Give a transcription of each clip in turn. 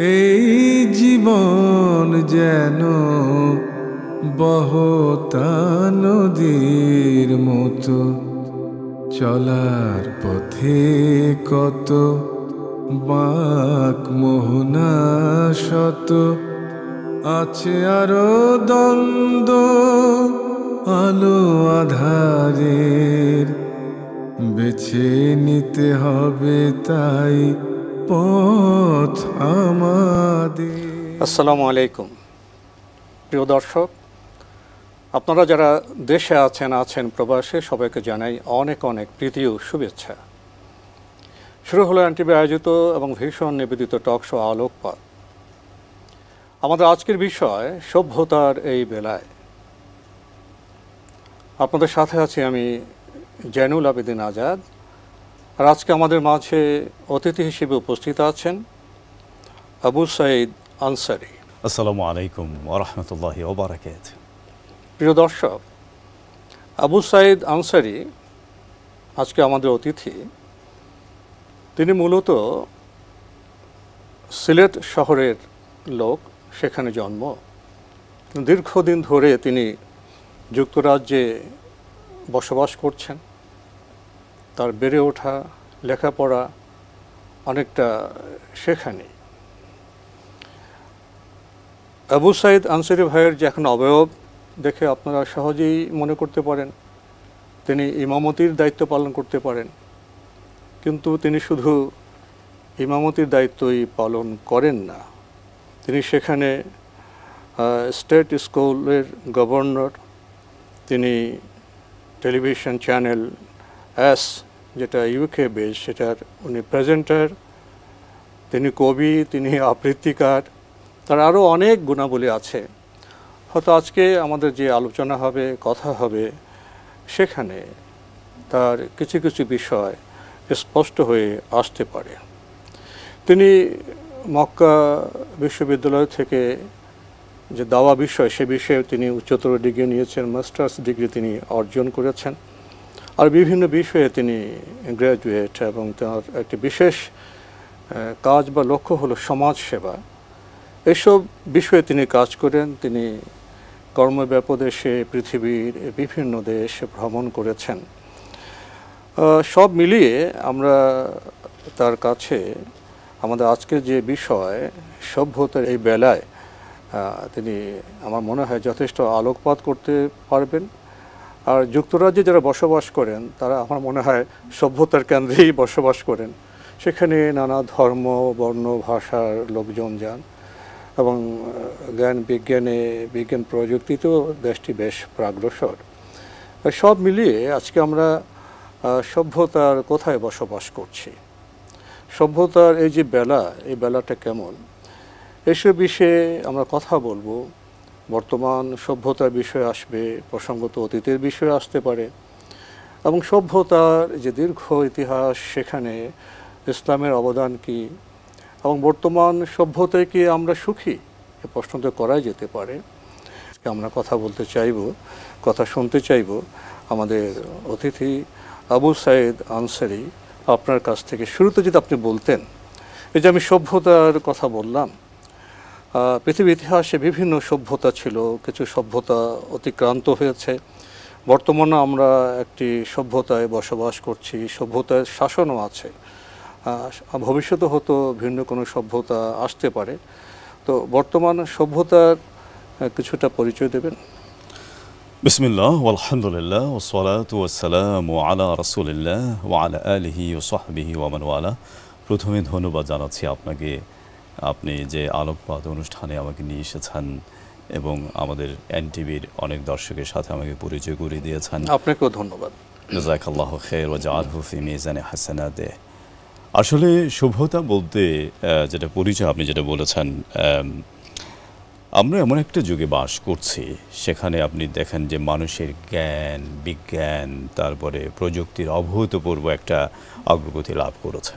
এই জীবন যেন বহতা নদীর মতো, চলার পথে কত বাঁক মোহনা শত, আছে আরো দ্বন্দ্ব আলো আধারের, বেছে নিতে হবে তাই পথ আমাদের। আসসালামু আলাইকুম প্রিয় দর্শক, আপনারা যারা দেশে আছেন প্রবাসে, সবাইকে জানাই অনেক অনেক প্রীতি ও শুভেচ্ছা। শুরু হলো এনটিভি আয়োজিত এবং ভীষণ নিবেদিত টক শো আলোকপাত। আমাদের আজকের বিষয় সভ্যতার এই বেলায়। আপনাদের সাথে আছি আমি জয়নুল আবেদিন আজাদ। আর আজকে আমাদের মাঝে অতিথি হিসেবে উপস্থিত আছেন আবু সাঈদ আনসারী। আসসালামু আলাইকুম ওয়া রাহমাতুল্লাহি ওয়া বারাকাতুহু। প্রিয় দর্শক, আবু সাঈদ আনসারী আজকে আমাদের অতিথি। তিনি মূলত সিলেট শহরের লোক, সেখানে জন্ম। দীর্ঘদিন ধরে তিনি যুক্তরাজ্যে বসবাস করছেন। তার বেড়ে ওঠা, লেখাপড়া অনেকটা সেখানে। আবু সাঈদ আনসারী ভাইয়ের যে এখন অবয়ব দেখে আপনারা সহজেই মনে করতে পারেন তিনি ইমামতির দায়িত্ব পালন করতে পারেন, কিন্তু তিনি শুধু ইমামতির দায়িত্বই পালন করেন না, তিনি সেখানে স্টেট স্কুলের গভর্নর, তিনি টেলিভিশন চ্যানেল এস, যেটা ইউকে বেস, সেটার উনি প্রেজেন্টার, তিনি কবি, তিনি আবৃত্তিকার, তার আরও অনেক গুণাবলী আছে। হয়তো আজকে আমাদের যে আলোচনা হবে, কথা হবে, সেখানে তার কিছু কিছু বিষয় স্পষ্ট হয়ে আসতে পারে। তিনি মক্কা বিশ্ববিদ্যালয় থেকে যে দাওয়া বিষয়, সে বিষয়ে তিনি উচ্চতর ডিগ্রি নিয়েছেন, মাস্টার্স ডিগ্রি তিনি অর্জন করেছেন। আর বিভিন্ন বিষয়ে তিনি গ্র্যাজুয়েট, এবং তার একটি বিশেষ কাজ বা লক্ষ্য হলো সমাজ সেবা। এসব বিষয়ে তিনি কাজ করেন। তিনি কর্মব্যাপদেশে পৃথিবীর বিভিন্ন দেশ ভ্রমণ করেছেন। সব মিলিয়ে আমরা তার কাছে আমাদের আজকের যে বিষয় সভ্যতার এই বেলায় তিনি আমার মনে হয় যথেষ্ট আলোকপাত করতে পারবেন। আর যুক্তরাজ্যে যারা বসবাস করেন তারা আমার মনে হয় সভ্যতার কেন্দ্রেই বসবাস করেন। সেখানে নানা ধর্ম, বর্ণ, ভাষার লোকজন যান, এবং বিজ্ঞান প্রযুক্তিতেও দেশটি বেশ প্রাগ্রসর। সব মিলিয়ে আজকে আমরা সভ্যতার কোথায় বসবাস করছি, সভ্যতার এই যে বেলা, এই বেলাটা কেমন, এসব বিষয়ে আমরা কথা বলবো। বর্তমান সভ্যতার বিষয় আসবে, প্রসঙ্গত অতীতের বিষয় আসতে পারে, এবং সভ্যতার যে দীর্ঘ ইতিহাস, সেখানে ইসলামের অবদান কী, এবং বর্তমান সভ্যতায় কি আমরা সুখী, এ প্রশ্ন তো করাই যেতে পারে। আমরা কথা বলতে চাইব, কথা শুনতে চাইব আমাদের অতিথি আবু সাঈদ আনসারী। আপনার কাছ থেকে শুরুতে যদি আপনি বলতেন, এই যে আমি সভ্যতার কথা বললাম, পৃথিবীর ইতিহাসে বিভিন্ন সভ্যতা ছিল, কিছু সভ্যতা অতিক্রান্ত হয়েছে, বর্তমানে আমরা একটি সভ্যতায় বসবাস করছি, সভ্যতার শাসনও আছে, ভবিষ্যতে হয়তো ভিন্ন কোনো সভ্যতা আসতে পারে। তো বর্তমান সভ্যতার কিছুটা পরিচয় দেবেন। বিসমিল্লাহ আলহামদুলিল্লাহ ওয়াসসালাতু ওয়াসসালামু আলা রাসূলিল্লাহ ওয়া আলা আলিহি ওয়া সাহবিহি ওয়া মান ওয়ালা। প্রথমে ধন্যবাদ জানাচ্ছি আপনাকে, আপনি যে আলোকপাত অনুষ্ঠানে আমাকে নিয়ে এসেছেন এবং আমাদের এনটিভির অনেক দর্শকের সাথে আমাকে পরিচয় করিয়ে দিয়েছেন। আপনাকেও ধন্যবাদ। জাযাকাল্লাহু খায়র ওয়া জাআলহু ফি মিজানি হাসানাতিহি। আসলে সভ্যতা বলতে যেটা পরিচয় আপনি যেটা বলেছেন, আমরা এমন একটা যুগে বাস করছি, সেখানে আপনি দেখেন যে মানুষের জ্ঞান, বিজ্ঞান, তারপরে প্রযুক্তির অভূতপূর্ব একটা অগ্রগতি লাভ করেছে।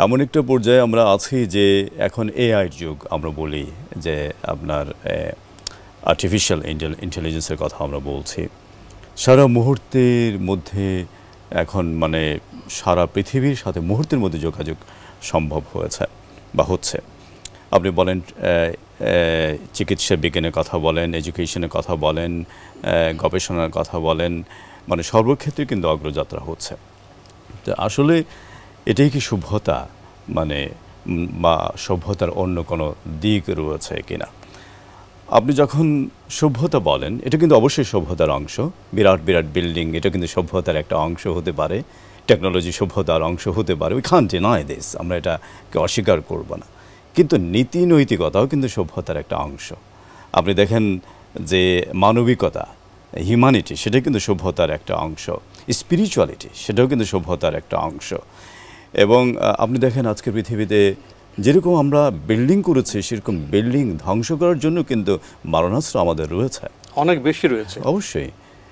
এমন একটা পর্যায়ে আমরা আছি যে এখন এআইয়ের যুগ আমরা বলি, যে আপনার আর্টিফিশিয়াল ইন্টেলিজেন্সের কথা আমরা বলছি। সারা মুহূর্তের মধ্যে এখন মানে সারা পৃথিবীর সাথে মুহূর্তের মধ্যে যোগাযোগ সম্ভব হয়েছে বা হচ্ছে। আপনি বলেন চিকিৎসা বিজ্ঞানের কথা বলেন, এডুকেশনের কথা বলেন, গবেষণার কথা বলেন, মানে সর্বক্ষেত্রে কিন্তু অগ্রযাত্রা হচ্ছে। তো আসলে এটাই কি সভ্যতা, মানে বা সভ্যতার অন্য কোনো দিক রয়েছে কিনা? আপনি যখন সভ্যতা বলেন, এটা কিন্তু অবশ্যই সভ্যতার অংশ। বিরাট বিরাট বিল্ডিং, এটা কিন্তু সভ্যতার একটা অংশ হতে পারে। টেকনোলজি সভ্যতার অংশ হতে পারে, উই কান্ট ডিনাই দিস, আমরা এটাকে অস্বীকার করব না। কিন্তু নীতি নৈতিকতাও কিন্তু সভ্যতার একটা অংশ। আপনি দেখেন যে মানবিকতা, হিউম্যানিটি, সেটা কিন্তু সভ্যতার একটা অংশ। স্পিরিচুয়ালিটি, সেটাও কিন্তু সভ্যতার একটা অংশ। এবং আপনি দেখেন আজকের পৃথিবীতে যেরকম আমরা বিল্ডিং করেছি, সেরকম বিল্ডিং ধ্বংস করার জন্য কিন্তু মারণাস্ত্র আমাদের রয়েছে, অনেক বেশি রয়েছে অবশ্যই।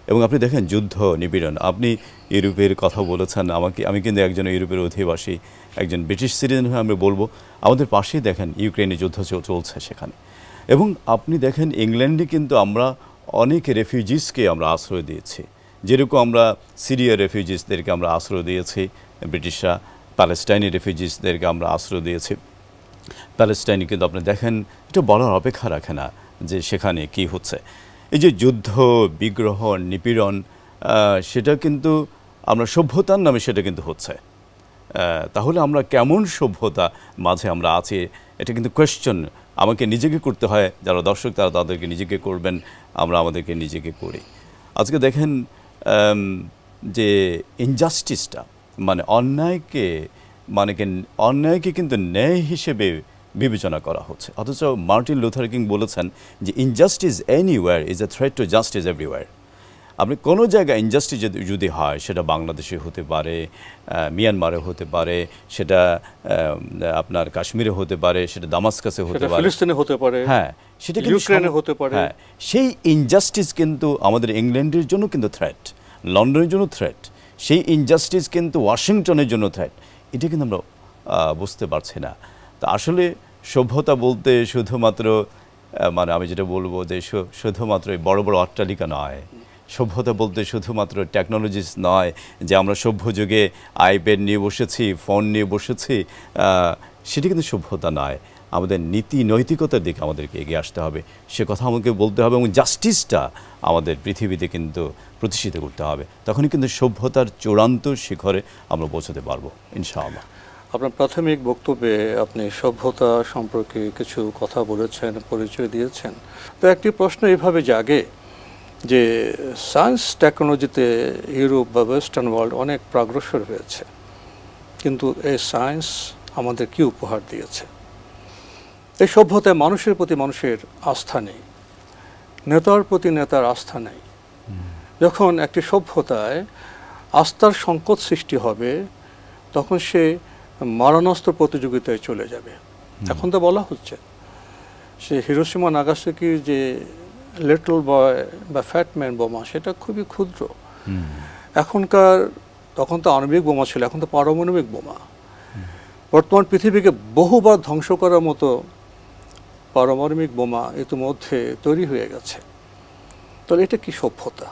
এবং আপনি দেখেন যুদ্ধ নিপীড়ন, আপনি ইউরোপের কথা বলেছেন, আমি কিন্তু একজন ইউরোপের অধিবাসী, একজন ব্রিটিশ সিটিজেন হয়ে আমি বলবো, আমাদের পাশেই দেখেন ইউক্রেনে যুদ্ধ চলছে সেখানে। এবং আপনি দেখেন ইংল্যান্ডে কিন্তু আমরা অনেক রেফিউজিসকে আমরা আশ্রয় দিয়েছি, যেরকম আমরা সিরিয়া রেফিউজিসদেরকে আমরা আশ্রয় দিয়েছি, ব্রিটিশরা প্যালেস্টাইনি রেফিউজিসদেরকে আমরা আশ্রয় দিয়েছি। প্যালেস্টাইনে কিন্তু আপনি দেখেন এটা বলার অপেক্ষা রাখে না যে সেখানে কি হচ্ছে। এই যে যুদ্ধ, বিগ্রহ, নিপীড়ন, সেটা কিন্তু আমরা সভ্যতার নামে সেটা কিন্তু হচ্ছে। তাহলে আমরা কেমন সভ্যতা মাঝে আমরা আছি, এটা কিন্তু কোয়েশ্চন আমাকে নিজেকে করতে হয়। যারা দর্শক তারা তাদেরকে নিজেকে করবেন, আমরা আমাদেরকে নিজেকে করি। আজকে দেখেন যে ইনজাস্টিসটা, মানে অন্যায়কে কিন্তু ন্যায় হিসেবে বিবেচনা করা হচ্ছে। অথচ মার্টিন লুথার কিং বলেছেন যে injustice anywhere is a threat to justice everywhere. আপনি কোনো জায়গায় ইনজাস্টিস যদি হয়, সেটা বাংলাদেশে হতে পারে, মিয়ানমারে হতে পারে, সেটা আপনার কাশ্মীরে হতে পারে, সেটা দামাস্কাসে হতে পারে, ফিলিস্তিনে হতে পারে, হ্যাঁ সেটা ইউক্রেনে হতে পারে। হ্যাঁ, সেই ইনজাস্টিস কিন্তু আমাদের ইংল্যান্ডের জন্য কিন্তু থ্রেট, লন্ডনের জন্য থ্রেট, সেই ইনজাস্টিস কিন্তু ওয়াশিংটনের জন্য থ্রেট। এটা কিন্তু আমরা বুঝতে পারছি না। তা আসলে সভ্যতা বলতে শুধুমাত্র মানে আমি যেটা বলবো যে শুধুমাত্র বড় বড় অট্টালিকা নয়, সভ্যতা বলতে শুধুমাত্র টেকনোলজিস নয়, যে আমরা সভ্য যুগে আইপ্যাড নিয়ে বসেছি, ফোন নিয়ে বসেছি, সেটি কিন্তু সভ্যতা নয়। আমাদের নীতি নৈতিকতার দিকে আমাদেরকে এগিয়ে আসতে হবে, সে কথা আমাকে বলতে হবে, এবং জাস্টিসটা আমাদের পৃথিবীতে কিন্তু প্রতিষ্ঠিত করতে হবে। তখনই কিন্তু সভ্যতার চূড়ান্ত শিখরে আমরা পৌঁছতে পারবো ইনশাআল্লাহ। আপনার প্রাথমিক বক্তব্যে আপনি সভ্যতা সম্পর্কে কিছু কথা বলেছেন, পরিচয় দিয়েছেন। তো একটি প্রশ্ন এইভাবে জাগে যে সায়েন্স টেকনোলজিতে ইউরোপ বা ওয়েস্টার্ন ওয়ার্ল্ড অনেক প্রাগ্রসর হয়েছে, কিন্তু এই সায়েন্স আমাদের কি উপহার দিয়েছে? এই সভ্যতায় মানুষের প্রতি মানুষের আস্থা নেই, নেতার প্রতি নেতার আস্থা নেই। যখন একটি সভ্যতায় আস্থার সংকট সৃষ্টি হবে, তখন সে মারণাস্ত্র প্রতিযোগিতায় চলে যাবে। এখন তো বলা হচ্ছে সে হিরোশিমা নাগাসাকির যে লিটল বয় বা ফ্যাটম্যান বোমা, সেটা খুবই ক্ষুদ্র। তখন তো আণবিক বোমা ছিল, এখন তো পারমাণবিক বোমা। বর্তমান পৃথিবীকে বহুবার ধ্বংস করার মতো পারমাণবিক বোমা ইতিমধ্যে তৈরি হয়ে গেছে। তাহলে এটা কি সভ্যতা?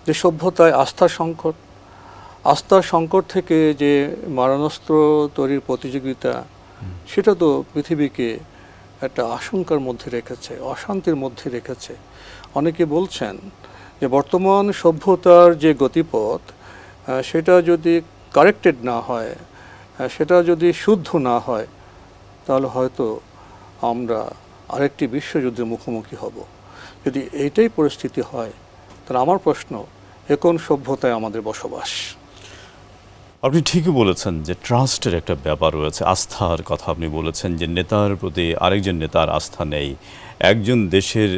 যে সভ্যতায় আস্থার সংকট থেকে যে মারণাস্ত্র তৈরির প্রতিযোগিতা, সেটা তো পৃথিবীকে একটা আশঙ্কার মধ্যে রেখেছে, অশান্তির মধ্যে রেখেছে। অনেকে বলছেন যে বর্তমান সভ্যতার যে গতিপথ, সেটা যদি কারেক্টেড না হয়, সেটা যদি শুদ্ধ না হয়, তাহলে হয়তো আমরা আরেকটি বিশ্বযুদ্ধের মুখোমুখি হব। যদি এইটাই পরিস্থিতি হয়, তাহলে আমার প্রশ্ন, কোন সভ্যতায় আমাদের বসবাস? আপনি ঠিকই বলেছেন যে ট্রাস্টের একটা ব্যাপার রয়েছে, আস্থার কথা আপনি বলেছেন, যে নেতার প্রতি আরেকজন নেতার আস্থা নেই, একজন দেশের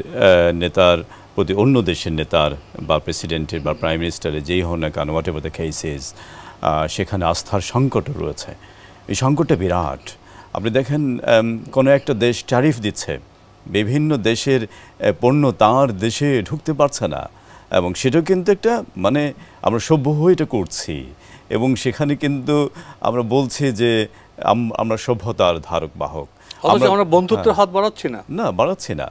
নেতার প্রতি অন্য দেশের নেতার বা প্রেসিডেন্টের বা প্রাইম মিনিস্টারের যেই হোক না কেন, হোয়াট এভার দ্য কেসেস, সেখানে আস্থার সংকট রয়েছে। এই সংকটটা বিরাট। আপনি দেখেন কোনো একটা দেশ ট্যারিফ দিচ্ছে, বিভিন্ন দেশের পণ্য তার দেশে ঢুকতে পারছে না, এবং সেটাও কিন্তু একটা মানে আমরা সভ্য হয়ে এটা করছি, এবং সেখানে কিন্তু আমরা বলছি যে আমরা সভ্যতার ধারক বাহক, আমরা বন্ধুত্বের হাত বাড়াচ্ছি না, বাড়াচ্ছি না।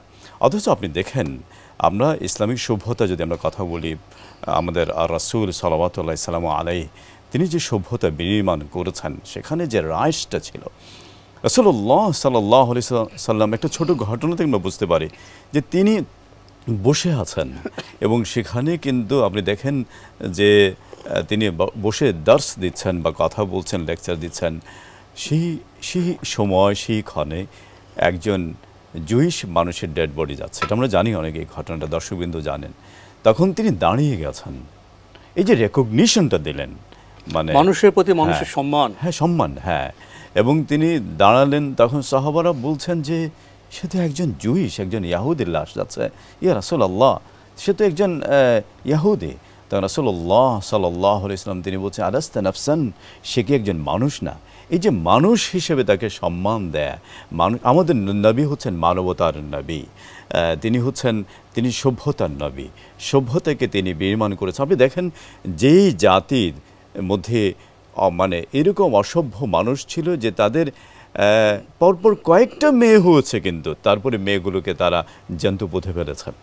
অথচ আপনি দেখেন আমরা ইসলামিক সভ্যতা যদি আমরা কথা বলি, আমাদের রাসূল সাল্লাল্লাহু আলাইহি সাল্লাম তিনি যে সভ্যতা বিনির্মাণ করেছেন, সেখানে যে রাইসটা ছিল, রাসূলুল্লাহ সাল্লাল্লাহু আলাইহি সাল্লাম একটা ছোট ঘটনা থেকে আমরা বুঝতে পারি যে তিনি বসে আছেন এবং সেখানে কিন্তু আপনি দেখেন যে তিনি বসে দার্স দিচ্ছেন বা কথা বলছেন, লেকচার দিচ্ছেন। সেই সময় সেই ক্ষণে একজন জুইশ মানুষের ডেড বডি যাচ্ছে, এটা আমরা জানি, অনেকে এই ঘটনাটা দর্শকবৃন্দ জানেন। তখন তিনি দাঁড়িয়ে গেছেন, এই যে রেকগনিশনটা দিলেন, মানে মানুষের প্রতি মানুষের সম্মান, হ্যাঁ সম্মান, হ্যাঁ। এবং তিনি দাঁড়ালেন, তখন সাহাবারা বলছেন যে সে তো একজন জুইশ, একজন ইয়াহুদির লাশ যাচ্ছে, ইয়া রাসূলুল্লাহ, সে তো একজন ইয়াহুদি। তখন রাসূলুল্লাহ সাল্লাল্লাহু আলাইহি ওয়াসাল্লাম তিনি বলছেন, আলাস্তা নাফসান, সে কি একজন মানুষ না? এই যে মানুষ হিসেবে তাকে সম্মান দেয়, আমাদের নবী হচ্ছেন মানবতার নবী, তিনি সভ্যতার নবী, সভ্যতাকে তিনি বিনির্মাণ করেছেন। আপনি দেখেন যেই জাতির মধ্যে মানে এরকম অসভ্য মানুষ ছিল যে তাদের পরপর কয়েকটা মেয়ে হয়েছে, কিন্তু তারপরে মেয়েগুলোকে তারা জ্যান্ত পুঁতে ফেলেছেন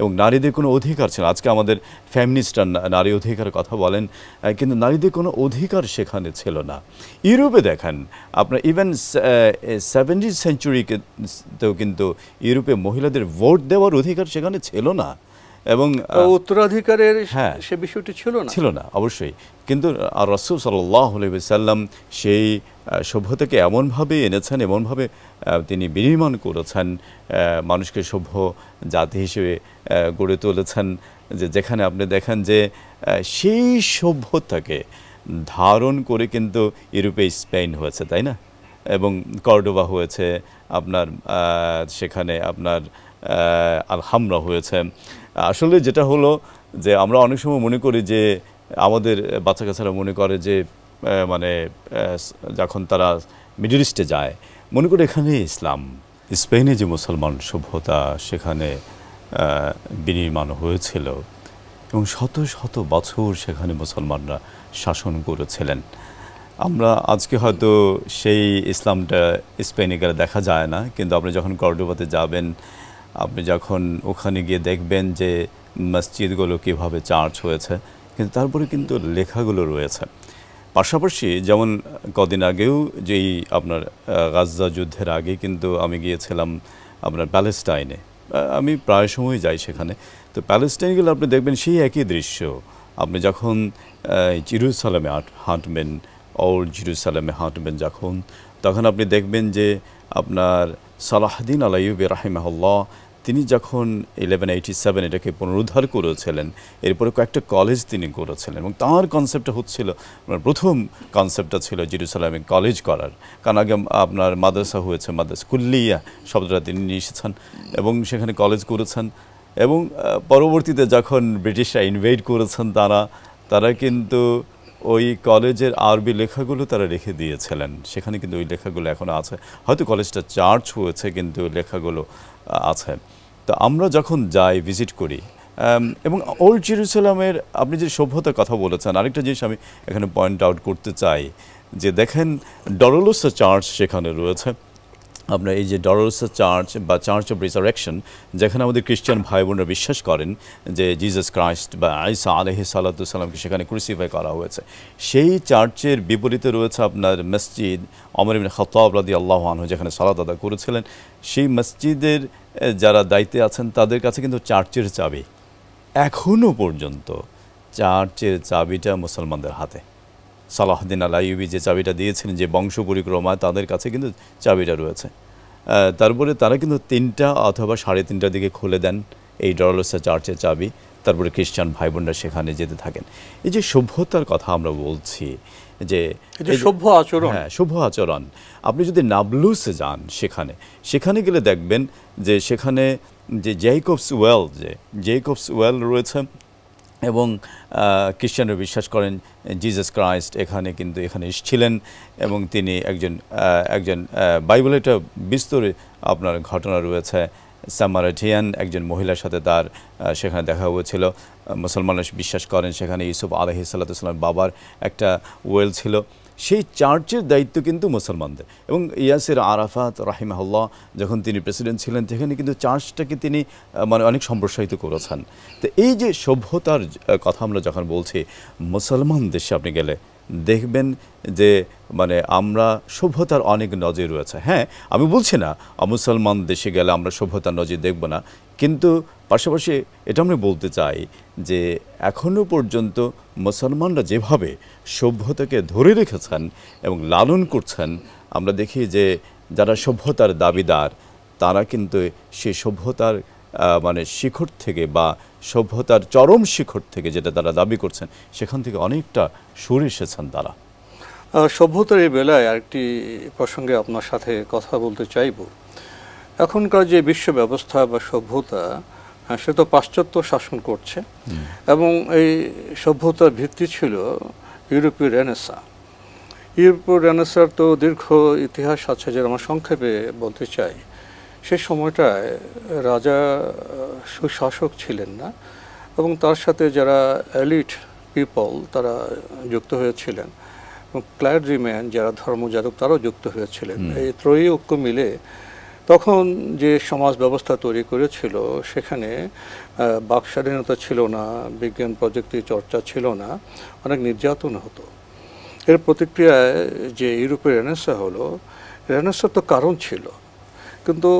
এবং নারীদের কোনো অধিকার ছিল। আজকে আমাদের ফ্যামিনিস্টরা নারী অধিকারের কথা বলেন, কিন্তু নারীদের কোনো অধিকার সেখানে ছিল না। ইউরোপে দেখেন আপনার ইভেন 70th সেঞ্চুরিতেও কিন্তু ইউরোপে মহিলাদের ভোট দেওয়ার অধিকার সেখানে ছিল না এবং উত্তরাধিকারের সে বিষয়টি ছিল না অবশ্যই। কিন্তু রাসূল সাল্লাল্লাহু আলাইহি ওয়াসাল্লাম সেই সভ্যতাকে এমনভাবে এনেছেন, এমনভাবে তিনি বিনির্মাণ করেছেন, মানুষকে সভ্য জাতি হিসেবে গড়ে তুলেছেন, যে যেখানে আপনি দেখেন যে সেই সভ্যতাকে ধারণ করে কিন্তু ইউরোপে স্পেন হয়েছে, তাই না? এবং কর্ডোবা হয়েছে, আপনার সেখানে আপনার আলহামরা হয়েছে। আসলে যেটা হলো যে আমরা অনেক সময় মনে করি যে আমাদের বাচ্চা কাচ্চারা মনে করে যে মানে যখন তারা মিডল ইস্টে যায় মনে করে এখানে ইসলাম। স্পেনে যে মুসলমান সভ্যতা সেখানে বিনির্মাণ হয়েছিল এবং শত শত বছর সেখানে মুসলমানরা শাসন করেছিলেন। আমরা আজকে হয়তো সেই ইসলামটা স্পেনে গেলে দেখা যায় না, কিন্তু আপনি যখন কর্ডোবাতে যাবেন, আপনি যখন ওখানে গিয়ে দেখবেন যে মসজিদগুলো কীভাবে চার্চ হয়েছে, কিন্তু তারপরে কিন্তু লেখাগুলো রয়েছে। পাশাপাশি যেমন কদিন আগেও যেই আপনার গাজা যুদ্ধের আগে কিন্তু আমি গিয়েছিলাম আপনার প্যালেস্টাইনে, আমি প্রায় সময় যাই সেখানে। তো প্যালেস্টাইন গেলে আপনি দেখবেন সেই একই দৃশ্য। আপনি যখন জেরুজালেমে হাঁটবেন, ওল্ড জেরুজালেমে হাঁটবেন যখন, তখন আপনি দেখবেন যে আপনার সালাহদ্দিন আল আইয়ুবী রাহিমাহুল্লাহ তিনি যখন 1187 এটাকে পুনরুদ্ধার করেছিলেন, এরপরে কয়েকটা কলেজ তিনি করেছিলেন এবং তাঁর কনসেপ্টটা হচ্ছিল, প্রথম কনসেপ্টটা ছিল জেরুজালেমে কলেজ করার। কারণ আগে আপনার মাদ্রাসা হয়েছে, মাদ্রাসা কুল্লিয়া শব্দটা তিনি নিয়ে এসেছেন এবং সেখানে কলেজ করেছেন। এবং পরবর্তীতে যখন ব্রিটিশরা ইনভেড করেছেন তারা কিন্তু ওই কলেজের আরবি লেখাগুলো তারা রেখে দিয়েছিলেন, সেখানে কিন্তু ওই লেখাগুলো এখনও আছে। হয়তো কলেজটা চার্চ হয়েছে কিন্তু লেখাগুলো আছে। তো আমরা যখন যাই, ভিজিট করি, এবং ওল্ড জেরুজালেমের আপনি যে সভ্যতার কথা বলেছেন, আরেকটা জিনিস আমি এখানে পয়েন্ট আউট করতে চাই যে দেখেন ডলোরোসা চার্চ সেখানে রয়েছে। আপনার এই যে ডলোরোসা চার্চ বা চার্চ অফ রিসারেকশন, যেখানে আমাদের খ্রিস্টান ভাই বোনরা বিশ্বাস করেন যে জিসাস ক্রাইস্ট বা ঈসা আলাইহিস সালাতু ওয়াস সালামকে সেখানে ক্রুসিফাই করা হয়েছে, সেই চার্চের বিপরীতে রয়েছে আপনার মসজিদ ওমর ইবনে খাত্তাব রাদিয়াল্লাহু আনহু যেখানে সালাত আদা করেছিলেন। সেই মসজিদের যারা দায়িত্বে আছেন তাদের কাছে কিন্তু চার্চের চাবি, এখনও পর্যন্ত চার্চের চাবিটা মুসলমানদের হাতে। সালাহদ্দিন আল আইয়ুবী যে চাবিটা দিয়েছিলেন, যে বংশ পরিক্রমায়, তাদের কাছে কিন্তু চাবিটা রয়েছে। তারপরে তারা কিন্তু 3টা অথবা 3:30টার দিকে খুলে দেন এই ডলোরোসা চার্চের চাবি, তারপরে খ্রিস্টান ভাই বোনরা সেখানে যেতে থাকেন। এই যে সভ্যতার কথা আমরা বলছি, যে সভ্য আচরণ, হ্যাঁ সভ্য আচরণ, আপনি যদি নাবলুসে যান সেখানে গেলে দেখবেন যে সেখানে যে জেকবস ওয়েল রয়েছে এবং খ্রিস্টানরা বিশ্বাস করেন জিসাস ক্রাইস্ট এখানে এসেছিলেন এবং তিনি একজন বাইবেলে একটা বিস্তর আপনার ঘটনা রয়েছে। সামারিটান একজন মহিলার সাথে তার সেখানে দেখা হয়েছিল। মুসলমানরা বিশ্বাস করেন সেখানে ইউসুফ আলাইহিস সালাতু ওয়াস সালামের বাবার একটা ওয়েল ছিল। সেই চার্চের দায়িত্ব কিন্তু মুসলমানদের। এবং ইয়াসির আরাফাত রাহিমাহুল্লাহ যখন তিনি প্রেসিডেন্ট ছিলেন, সেখানে কিন্তু চার্চটাকে তিনি মানে অনেক সম্প্রসারিত করেছেন। তো এই যে সভ্যতার কথা আমরা যখন বলছি, মুসলমান দেশে আপনি গেলে দেখবেন যে মানে আমরা সভ্যতার অনেক নজির রয়েছে। হ্যাঁ, আমি বলছি না মুসলমান দেশে গেলে আমরা সভ্যতার নজির দেখব না, কিন্তু পাশাপাশি এটা আমি বলতে চাই যে এখনও পর্যন্ত মুসলমানরা যেভাবে সভ্যতাকে ধরে রেখেছেন এবং লালন করছেন, আমরা দেখি যে যারা সভ্যতার দাবিদার তারা কিন্তু সেই সভ্যতার মানে শিখর থেকে বা সভ্যতার চরম শিখর থেকে যেটা তারা দাবি করছেন সেখান থেকে অনেকটা সরে এসেছেন তারা। সভ্যতার এই বেলায় আরেকটি প্রসঙ্গে আপনার সাথে কথা বলতে চাইব। এখনকার যে বিশ্ব ব্যবস্থা বা সভ্যতা, সে তো পাশ্চাত্য শাসন করছে এবং এই সভ্যতার ভিত্তি ছিল ইউরোপীয় রেনেসাঁ। ইউরোপীয় রেনেসাঁর তো দীর্ঘ ইতিহাস আছে, যেটা আমরা সংক্ষেপে বলতে চাই। সে সময়টায় রাজা সুশাসক ছিলেন না এবং তার সাথে যারা এলিট পিপল তারা যুক্ত হয়েছিলেন এবং ক্লার্জিম্যান যারা ধর্মযাজক তারাও যুক্ত হয়েছিলেন। এই ত্রয়ী ঐক্য মিলে তখন যে সমাজ ব্যবস্থা তৈরি করেছিল সেখানে বাক স্বাধীনতা ছিল না, বিজ্ঞান প্রযুক্তি চর্চা ছিল না, অনেক নির্যাতন হতো। এর প্রতিক্রিয়ায় যে ইউরোপের রেনেসাঁ হলো, রেনেসাঁর তো কারণ ছিল, কিন্তু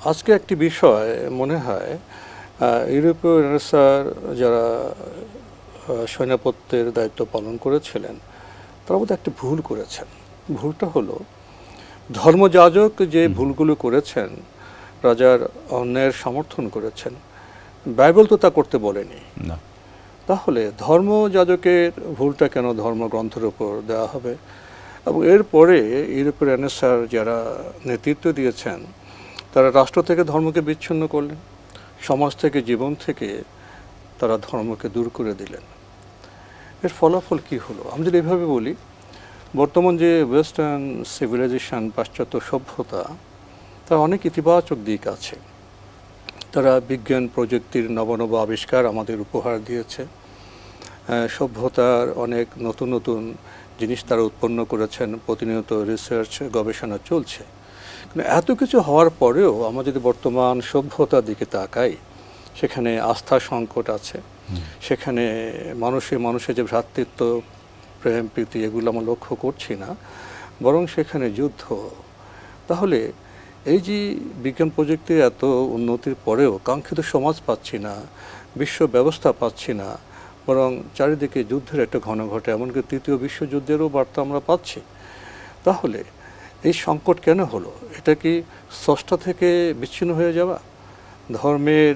আজকে একটি বিষয় মনে হয় ইউরোপীয় রেনেসাঁর যারা সৈন্যপত্যের দায়িত্ব পালন করেছিলেন তারা বোধহয় একটি ভুল করেছেন। ভুলটা হলো ধর্মযাজক যে ভুলগুলো করেছেন, রাজার অন্যায়ের সমর্থন করেছেন, বাইবেল তো তা করতে বলেনি। তাহলে ধর্মযাজকের ভুলটা কেন ধর্মগ্রন্থের উপর দেওয়া হবে? এবং এরপরে ইউরোপের রেনেসাঁর যারা নেতৃত্ব দিয়েছেন তারা রাষ্ট্র থেকে ধর্মকে বিচ্ছিন্ন করলেন, সমাজ থেকে জীবন থেকে তারা ধর্মকে দূর করে দিলেন। এর ফলাফল কি হলো? আমি যদি এভাবে বলি, বর্তমান যে ওয়েস্টার্ন সিভিলাইজেশন, পাশ্চাত্য সভ্যতা, তার অনেক ইতিবাচক দিক আছে। তারা বিজ্ঞান প্রযুক্তির নব নব আবিষ্কার আমাদের উপহার দিয়েছে, সভ্যতার অনেক নতুন নতুন জিনিস তারা উৎপন্ন করেছেন, প্রতিনিয়ত রিসার্চ গবেষণা চলছে। কিন্তু এত কিছু হওয়ার পরেও আমরা যদি বর্তমান সভ্যতার দিকে তাকাই, সেখানে আস্থা সংকট আছে, সেখানে মানুষের যে ভ্রাতৃত্ব, প্রেম, প্রীতি, এগুলো আমরা লক্ষ্য করছি না, বরং সেখানে যুদ্ধ। তাহলে এই যে বিজ্ঞান প্রযুক্তির এত উন্নতির পরেও কাঙ্ক্ষিত সমাজ পাচ্ছি না, বিশ্ব ব্যবস্থা পাচ্ছি না, বরং চারিদিকে যুদ্ধের একটা ঘন ঘটে, এমনকি তৃতীয় বিশ্বযুদ্ধেরও বার্তা আমরা পাচ্ছি। তাহলে এই সংকট কেন হলো? এটা কি স্রষ্টা থেকে বিচ্ছিন্ন হয়ে যাওয়া, ধর্মের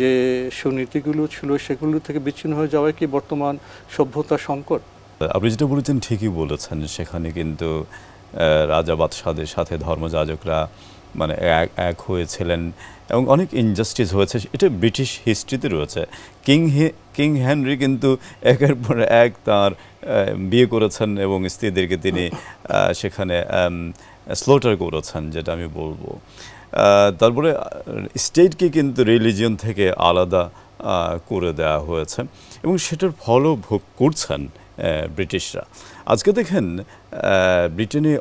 যে সুনীতিগুলো ছিল সেগুলো থেকে বিচ্ছিন্ন হয়ে যাওয়াই কি বর্তমান সভ্যতার সংকট? আপনি যেটা বলেছেন ঠিকই বলেছেন। সেখানে কিন্তু রাজা বাদশাদের সাথে ধর্মযাজকরা মানে এক হয়েছিলেন এবং অনেক ইনজাস্টিস হয়েছে। এটা ব্রিটিশ হিস্ট্রিতে রয়েছে। কিং হেনরি কিন্তু একের পর এক তার বিয়ে করেছেন এবং স্ত্রীদেরকে তিনি সেখানে স্লোটার করেছেন, যেটা আমি বলবো। তারপরে স্টেটকে কিন্তু রিলিজিয়ন থেকে আলাদা করে দেওয়া হয়েছে এবং সেটার ফলও ভোগ করছেন ব্রিটিশরা। আজকে দেখেন ব্রিটেনে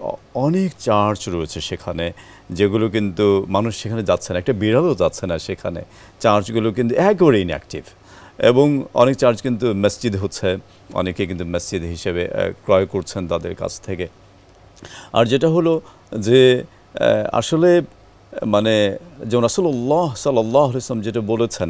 অনেক চার্চ রয়েছে সেখানে, যেগুলো কিন্তু মানুষ সেখানে যাচ্ছে না, একটা বিড়ালও যাচ্ছে না সেখানে। চার্চগুলো কিন্তু একেবারে ইনঅ্যাক্টিভ এবং অনেক চার্চ কিন্তু মসজিদ হচ্ছে, অনেকে কিন্তু মসজিদ হিসেবে ক্রয় করছেন তাদের কাছ থেকে। আর যেটা হলো যে আসলে মানে যেমন রাসূলুল্লাহ সাল্লাল্লাহু আলাইহি ওয়াসাল্লাম যেটা বলেছেন,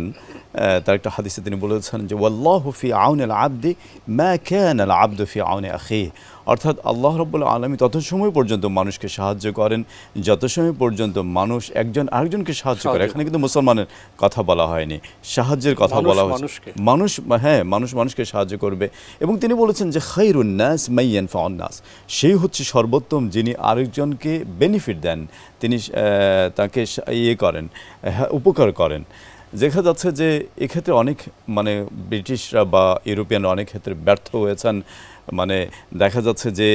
তার একটা হাদিসে তিনি বলেছেন যে ওয়াল্লাহু ফি আউনিল আবদি মা কানা আল আবদু ফি আউনি আখিহি, অর্থাৎ আল্লাহ রাব্বুল আলামিন তত সময় পর্যন্ত মানুষকে সাহায্য করেন যত সময় পর্যন্ত মানুষ একজন আরেকজনকে সাহায্য করে। এখানে কিন্তু মুসলমানের কথা বলা হয়নি, সাহায্যের কথা বলা হয়েছে। মানুষ মানুষকে সাহায্য করবে। এবং তিনি বলেছেন যে খায়রুন নাস মান ইয়ানফাউন নাস, সেই হচ্ছে সর্বোত্তম যিনি আরেকজনকে বেনিফিট দেন, তিনি তাকে করেন, উপকার করেন। দেখা যাচ্ছে যে এক্ষেত্রে অনেক মানে ব্রিটিশরা বা ইউরোপিয়ানরা অনেক ক্ষেত্রে ব্যর্থ হয়েছেন। মানে দেখা যাচ্ছে যে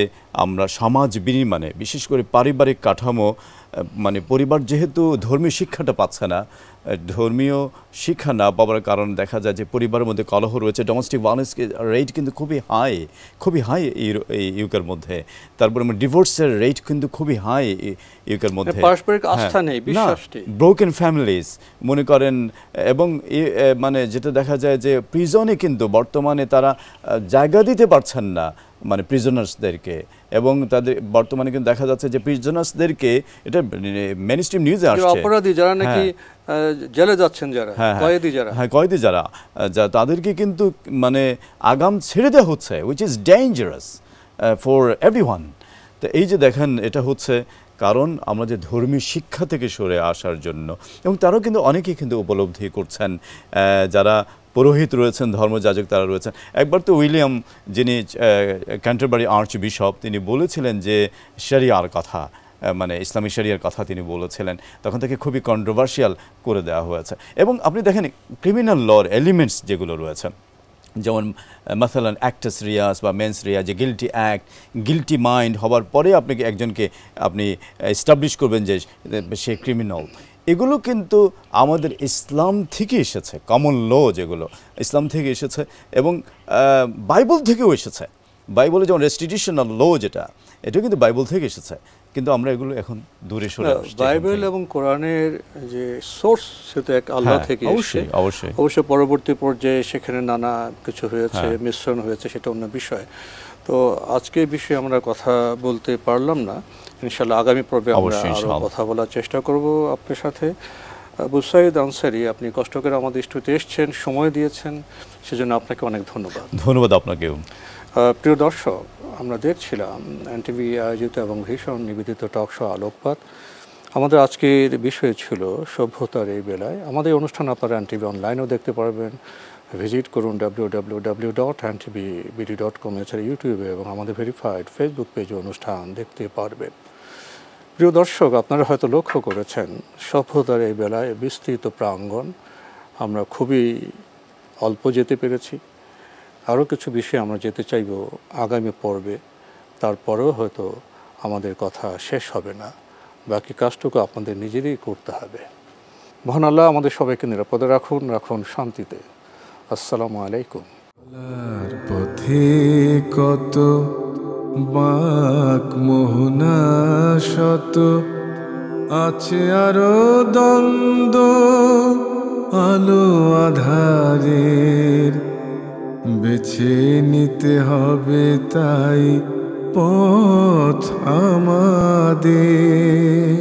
আমরা সমাজ বিনির্মাণে, বিশেষ করে পারিবারিক কাঠামো, মানে পরিবার যেহেতু ধর্মীয় শিক্ষাটা পাচ্ছে না, ধর্মীয় শিক্ষা না পাওয়ার কারণে দেখা যায় যে পরিবারের মধ্যে কলহ রয়েছে। ডোমেস্টিক ভায়োলেন্স রেট কিন্তু খুবই হাই ইউকের মধ্যে। তারপরে ডিভোর্সের রেট কিন্তু খুবই হাই ইউকের মধ্যে। পারস্পরিক আস্থা নেই, বিশ্বাস নেই, ব্রোকেন ফ্যামিলিজ মনে করেন। এবং মানে যেটা দেখা যায় যে প্রিজনে কিন্তু বর্তমানে তারা জায়গা দিতে পারছেন না মানে প্রিজনার্সদেরকে, এবং তাদের বর্তমানে কিন্তু দেখা যাচ্ছে যে প্রিজনার্সদেরকে, এটা মেইন স্ট্রিম নিউজে আসছে, অপরাধী যারা নাকি জেলে যাচ্ছেন, যারা কয়েদি, কয়েদি যারা তাদেরকে কিন্তু মানে আগাম ছেড়ে দেওয়া হচ্ছে, which is dangerous for everyone. তো এই যে দেখেন, এটা হচ্ছে কারণ আমরা যে ধর্মীয় শিক্ষা থেকে সরে আসার জন্য, এবং তারাও কিন্তু অনেকেই কিন্তু উপলব্ধি করছেন, যারা পুরোহিত রয়েছেন, ধর্মযাজক তারা রয়েছেন। একবার তো উইলিয়াম, যিনি ক্যান্টারবারি আর্চ বিশপ, তিনি বলেছিলেন যে শরিয়ার কথা, মানে ইসলামী শরিয়ার কথা তিনি বলেছিলেন, তখন থেকে খুবই কন্ট্রোভার্সিয়াল করে দেওয়া হয়েছে। এবং আপনি দেখেন ক্রিমিনাল লর এলিমেন্টস যেগুলো রয়েছে, যেমন মাসালান অ্যাক্টাস রিয়াস বা মেন্স রিয়া, যে গিলটি অ্যাক্ট, গিলটি মাইন্ড হওয়ার পরে আপনি একজনকে আপনি এস্টাবলিশ করবেন যে সে ক্রিমিনাল, এগুলো কিন্তু আমাদের ইসলাম থেকে এসেছে। কমন ল যেগুলো ইসলাম থেকে এসেছে এবং বাইবেল থেকেও এসেছে। বাইবেলে যেমন রেস্টিটিউশনাল ল যেটা, এটাও কিন্তু বাইবেল থেকে এসেছে, কিন্তু আমরা এগুলো এখন দূরে সরে আসছি। বাইবেল এবং কোরআনের যে সোর্স, সেটা এক আল্লাহ থেকে এসেছে। অবশ্যই পরবর্তী পর্যায়ে সেখানে নানা কিছু হয়েছে, মিশ্রণ হয়েছে, সেটা অন্য বিষয়। তো আজকে এই বিষয়ে আমরা কথা বলতে পারলাম না, ইনশাআল্লাহ আগামী পর্বে আমরা আরো কথা বলার চেষ্টা করব আপনার সাথে। আবু সাঈদ আনসারী, আপনি কষ্ট করে আমাদের স্টুডিওতে এসেছেন, সময় দিয়েছেন, সেজন্য আপনাকে অনেক ধন্যবাদ। ধন্যবাদ আপনাকেও। প্রিয় দর্শক, আমরা দেখছিলাম এনটিভি আয়োজিত এবং ভীষণ নিবেদিত টক শো আলোকপাত। আমাদের আজকের বিষয় ছিল সভ্যতার এই বেলায়। আমাদের অনুষ্ঠান আপনারা এনটিভি অনলাইনেও দেখতে পারবেন, ভিজিট করুন www.ntvbd.com, এছাড়া ইউটিউবে এবং আমাদের ভেরিফাইড ফেসবুক পেজে অনুষ্ঠান দেখতে পারবেন। প্রিয় দর্শক, আপনারা হয়তো লক্ষ্য করেছেন সভ্যতার এই বেলায় বিস্তৃত প্রাঙ্গণ, আমরা খুবই অল্প যেতে পেরেছি। আরও কিছু বিষয়ে আমরা যেতে চাইব আগামী পর্বে, তারপরেও হয়তো আমাদের কথা শেষ হবে না, বাকি কাজটুকু আপনাদের নিজেরই করতে হবে। মহান আল্লাহ আমাদের সবাইকে নিরাপদে রাখুন, রাখুন শান্তিতে। আসসালামু আলাইকুম। পথে কত বাক মোহনা শত আছে আরো দ্বন্দ্ব, আলো আধারের বেছে নিতে হবে তাই পথ আমাদের।